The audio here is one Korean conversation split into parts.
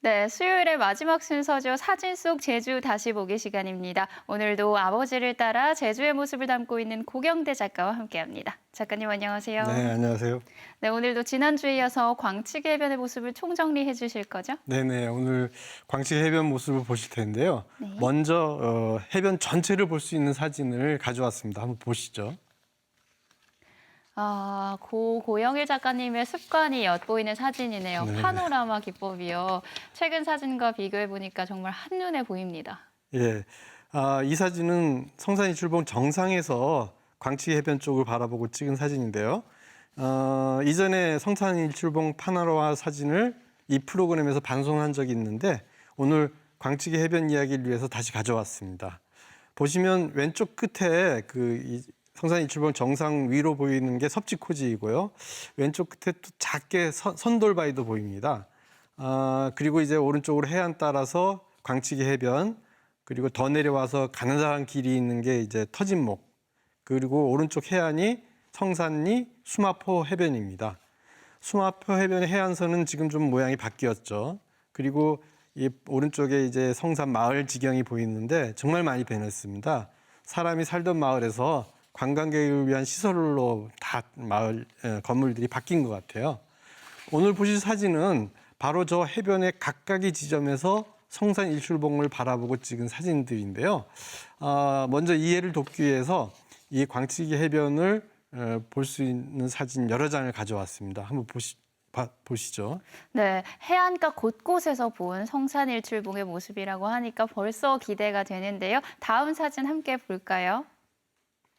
네, 수요일의 마지막 순서죠. 사진 속 제주 다시 보기 시간입니다. 오늘도 아버지를 따라 제주의 모습을 담고 있는 고경대 작가와 함께합니다. 작가님 안녕하세요. 네, 안녕하세요. 네, 오늘도 지난주에 이어서 광치기 해변의 모습을 총정리해 주실 거죠? 네네, 오늘 광식 해변 모습을 보실 텐데요. 네. 먼저 해변 전체를 볼 수 있는 사진을 가져왔습니다. 한번 보시죠. 아, 고영일 작가님의 습관이 엿보이는 사진이네요. 네. 파노라마 기법이요. 최근 사진과 비교해 보니까 정말 한눈에 보입니다. 예, 이 사진은 성산 일출봉 정상에서 광식 해변 쪽을 바라보고 찍은 사진인데요. 이전에 성산 일출봉 파노라마 사진을 이 프로그램에서 방송한 적이 있는데 오늘 광치기 해변 이야기를 위해서 다시 가져왔습니다. 보시면 왼쪽 끝에 이 성산 일출봉 정상 위로 보이는 게 섭지코지이고요. 왼쪽 끝에 또 작게 선돌바위도 보입니다. 그리고 이제 오른쪽으로 해안 따라서 광치기 해변, 그리고 더 내려와서 가느다란 길이 있는 게 이제 터진목, 그리고 오른쪽 해안이 성산리 수마포 해변입니다. 수마포 해변의 해안선은 지금 좀 모양이 바뀌었죠. 그리고 이 오른쪽에 이제 성산 마을 지경이 보이는데 정말 많이 변했습니다. 사람이 살던 마을에서 관광객을 위한 시설로 다 마을 건물들이 바뀐 것 같아요. 오늘 보실 사진은 바로 저 해변의 각각의 지점에서 성산 일출봉을 바라보고 찍은 사진들인데요. 먼저 이해를 돕기 위해서 이 광치기 해변을 볼 수 있는 사진 여러 장을 가져왔습니다. 한번 보시죠. 네, 해안가 곳곳에서 본 성산일출봉의 모습이라고 하니까 벌써 기대가 되는데요. 다음 사진 함께 볼까요?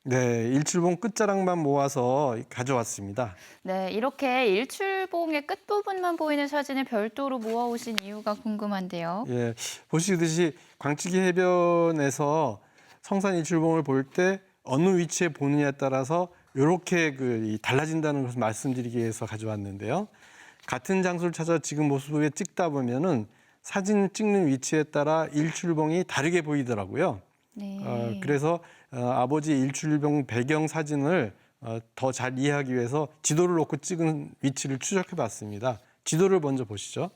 네, 일출봉 끝자락만 모아서 가져왔습니다. 네, 이렇게 일출봉의 끝부분만 보이는 사진을 별도로 모아오신 이유가 궁금한데요. 예, 보시듯이 광치기 해변에서 성산 일출봉을 볼 때 어느 위치에 보느냐에 따라서 이렇게 달라진다는 것을 말씀드리기 위해서 가져왔는데요. 같은 장소를 찾아 지금 모습에 찍다 보면은 사진 찍는 위치에 따라 일출봉이 다르게 보이더라고요. 네. 그래서 아버지 일출봉 배경 사진을 더 잘 이해하기 위해서 지도를 놓고 찍은 위치를 추적해 봤습니다. 지도를 먼저 보시죠.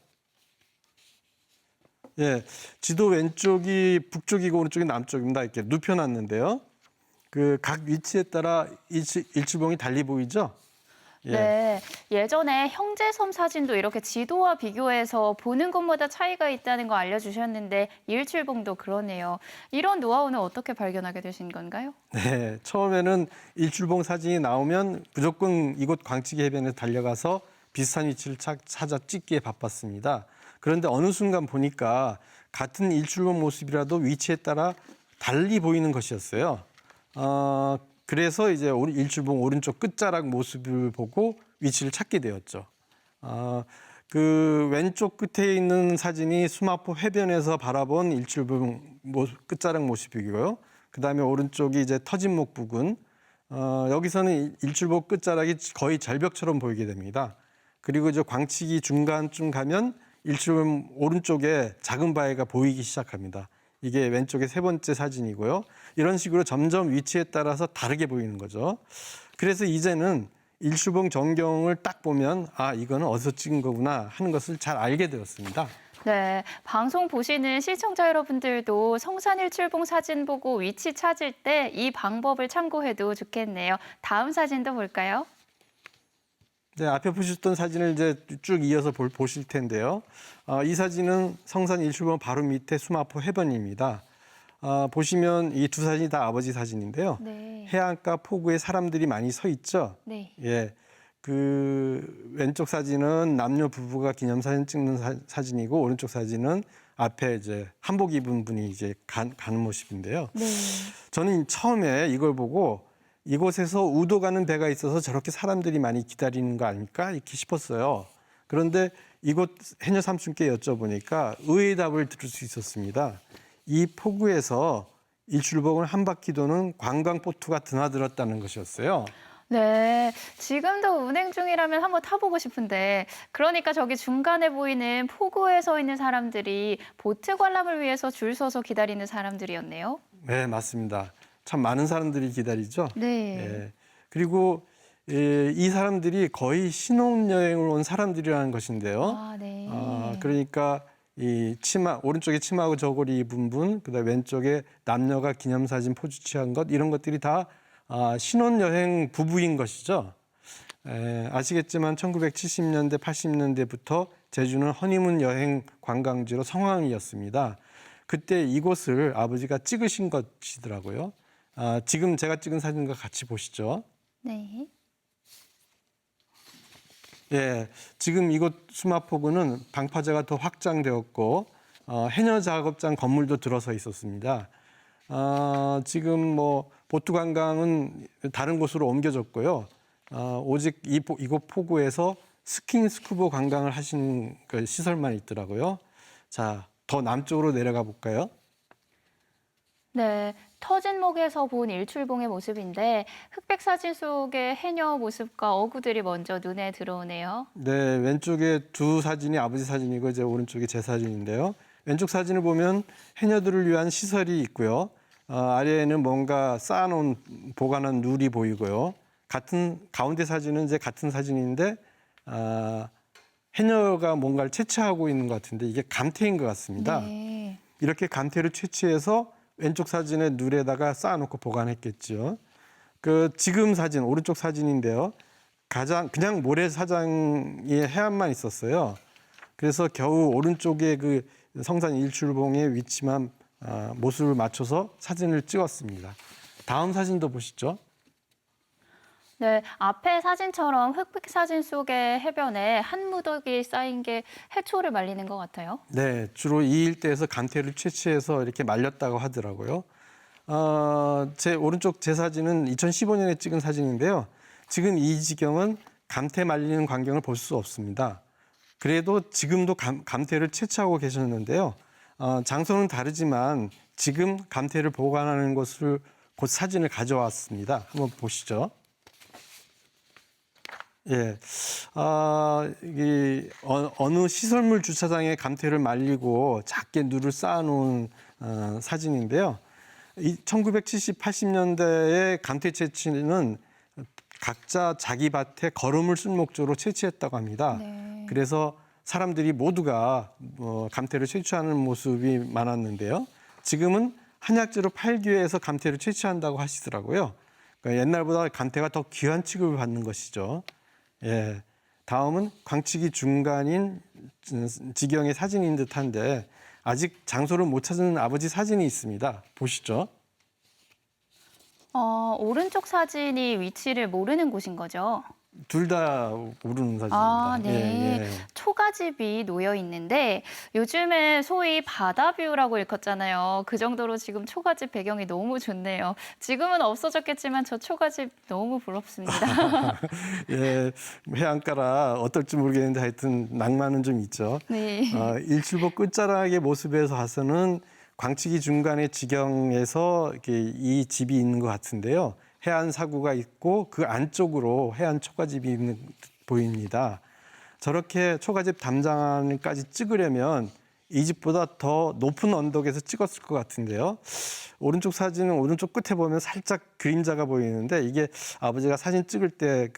예, 지도 왼쪽이 북쪽이고 오른쪽이 남쪽입니다. 이렇게 눕혀놨는데요. 각 위치에 따라 일출봉이 달리 보이죠? 예. 네, 예전에 형제섬 사진도 이렇게 지도와 비교해서 보는 것마다 차이가 있다는 거 알려주셨는데 일출봉도 그러네요. 이런 노하우는 어떻게 발견하게 되신 건가요? 네, 처음에는 일출봉 사진이 나오면 무조건 이곳 광치기 해변에 달려가서 비슷한 위치를 찾아 찍기에 바빴습니다. 그런데 어느 순간 보니까 같은 일출봉 모습이라도 위치에 따라 달리 보이는 것이었어요. 그래서 이제 일출봉 오른쪽 끝자락 모습을 보고 위치를 찾게 되었죠. 왼쪽 끝에 있는 사진이 수마포 해변에서 바라본 일출봉 끝자락 모습이고요. 그다음에 오른쪽이 이제 터진목 부근. 여기서는 일출봉 끝자락이 거의 절벽처럼 보이게 됩니다. 그리고 이제 광치기 중간쯤 가면 일출봉 오른쪽에 작은 바위가 보이기 시작합니다. 이게 왼쪽의 세 번째 사진이고요. 이런 식으로 점점 위치에 따라서 다르게 보이는 거죠. 그래서 이제는 일출봉 전경을 딱 보면 이거는 어디서 찍은 거구나 하는 것을 잘 알게 되었습니다. 네, 방송 보시는 시청자 여러분들도 성산일출봉 사진 보고 위치 찾을 때 이 방법을 참고해도 좋겠네요. 다음 사진도 볼까요? 네, 앞에 보셨던 사진을 이제 쭉 이어서 보실 텐데요. 이 사진은 성산 일출봉 바로 밑에 수마포 해변입니다. 보시면 이 두 사진이 다 아버지 사진인데요. 네. 해안가 포구에 사람들이 많이 서 있죠. 네. 예, 왼쪽 사진은 남녀 부부가 기념사진 찍는 사진이고 오른쪽 사진은 앞에 이제 한복 입은 분이 이제 가는 모습인데요. 네. 저는 처음에 이걸 보고 이곳에서 우도 가는 배가 있어서 저렇게 사람들이 많이 기다리는 거 아닙니까? 이렇게 싶었어요. 그런데 이곳 해녀 삼촌께 여쭤보니까 의외의 답을 들을 수 있었습니다. 이 포구에서 일출봉을 한 바퀴 도는 관광보트가 드나들었다는 것이었어요. 네, 지금도 운행 중이라면 한번 타보고 싶은데 그러니까 저기 중간에 보이는 포구에 서 있는 사람들이 보트 관람을 위해서 줄 서서 기다리는 사람들이었네요. 네, 맞습니다. 참 많은 사람들이 기다리죠. 네. 예. 그리고 이 사람들이 거의 신혼여행을 온 사람들이라는 것인데요. 네. 그러니까 이 치마, 오른쪽에 치마하고 저고리 입은 분, 그다음에 왼쪽에 남녀가 기념사진 포즈 취한 것, 이런 것들이 다 신혼여행 부부인 것이죠. 아시겠지만 1970년대, 80년대부터 제주는 허니문 여행 관광지로 성황이었습니다. 그때 이곳을 아버지가 찍으신 것이더라고요. 지금 제가 찍은 사진과 같이 보시죠. 네. 예, 지금 이곳 수마포구는 방파제가 더 확장되었고 해녀 작업장 건물도 들어서 있었습니다. 지금 뭐 보트 관광은 다른 곳으로 옮겨졌고요. 오직 이곳 포구에서 스킨스쿠버 관광을 하신 그 시설만 있더라고요. 자, 더 남쪽으로 내려가 볼까요? 네, 터진 목에서 본 일출봉의 모습인데 흑백 사진 속의 해녀 모습과 어구들이 먼저 눈에 들어오네요. 네, 왼쪽에 두 사진이 아버지 사진이고 이제 오른쪽이 제 사진인데요. 왼쪽 사진을 보면 해녀들을 위한 시설이 있고요. 아래에는 뭔가 쌓아놓은 보관한 룰이 보이고요. 가운데 사진은 이제 같은 사진인데 해녀가 뭔가를 채취하고 있는 것 같은데 이게 감태인 것 같습니다. 네. 이렇게 감태를 채취해서 왼쪽 사진에 룰에다가 쌓아놓고 보관했겠죠. 그 지금 사진 오른쪽 사진인데요. 그냥 모래사장의 해안만 있었어요. 그래서 겨우 오른쪽에 그 성산 일출봉의 위치만 모습을 맞춰서 사진을 찍었습니다. 다음 사진도 보시죠. 네, 앞에 사진처럼 흑백 사진 속의 해변에 한 무더기 쌓인 게 해초를 말리는 것 같아요. 네, 주로 이 일대에서 감태를 채취해서 이렇게 말렸다고 하더라고요. 제 오른쪽 제 사진은 2015년에 찍은 사진인데요. 지금 이 지경은 감태 말리는 광경을 볼 수 없습니다. 그래도 지금도 감태를 채취하고 계셨는데요. 장소는 다르지만 지금 감태를 보관하는 곳을 곧 사진을 가져왔습니다. 한번 보시죠. 예, 어느 시설물 주차장에 감태를 말리고 작게 누를 쌓아놓은 사진인데요. 1970, 80년대의 감태 채취는 각자 자기 밭에 거름을 쓸 목적으로 채취했다고 합니다. 네. 그래서 사람들이 모두가 감태를 채취하는 모습이 많았는데요. 지금은 한약재로 팔기 위해서 감태를 채취한다고 하시더라고요. 그러니까 옛날보다 감태가 더 귀한 취급을 받는 것이죠. 예, 다음은 광치기 중간인 지경의 사진인 듯한데 아직 장소를 못 찾은 아버지 사진이 있습니다. 보시죠. 오른쪽 사진이 위치를 모르는 곳인 거죠. 둘 다 모르는 사진입니다. 아, 네. 예, 예. 초가집이 놓여 있는데 요즘에 소위 바다뷰라고 일컫잖아요. 그 정도로 지금 초가집 배경이 너무 좋네요. 지금은 없어졌겠지만 저 초가집 너무 부럽습니다. 예, 해안가라 어떨지 모르겠는데 하여튼 낭만은 좀 있죠. 네. 일출봉 끝자락의 모습에서 봐서는 광치기 중간의 지경에서 이렇게 이 집이 있는 것 같은데요. 해안 사구가 있고 그 안쪽으로 해안 초가집이 있는 듯 보입니다. 저렇게 초가집 담장까지 찍으려면 이 집보다 더 높은 언덕에서 찍었을 것 같은데요. 오른쪽 사진은 오른쪽 끝에 보면 살짝 그림자가 보이는데 이게 아버지가 사진 찍을 때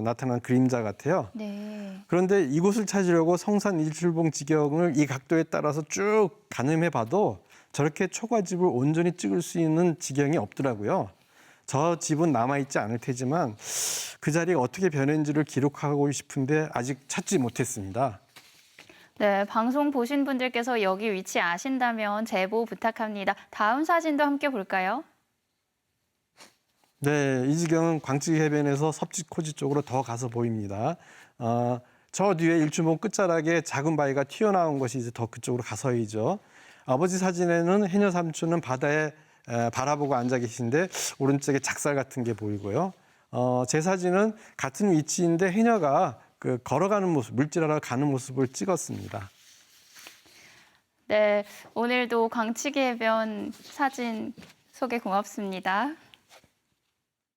나타난 그림자 같아요. 네. 그런데 이곳을 찾으려고 성산 일출봉 지경을 이 각도에 따라서 쭉 가늠해 봐도 저렇게 초가집을 온전히 찍을 수 있는 지경이 없더라고요. 저 집은 남아있지 않을 테지만 그 자리가 어떻게 변했는지를 기록하고 싶은데 아직 찾지 못했습니다. 네, 방송 보신 분들께서 여기 위치 아신다면 제보 부탁합니다. 다음 사진도 함께 볼까요? 네, 이 지경은 광치기 해변에서 섭지코지 쪽으로 더 가서 보입니다. 저 뒤에 일출봉 끝자락에 작은 바위가 튀어나온 것이 이제 더 그쪽으로 가서이죠. 아버지 사진에는 해녀 삼촌은 바다에 바라보고 앉아 계신데 오른쪽에 작살 같은 게 보이고요. 제 사진은 같은 위치인데 해녀가 걸어가는 모습, 물질하러 가는 모습을 찍었습니다. 네, 오늘도 광치기 해변 사진 소개 고맙습니다.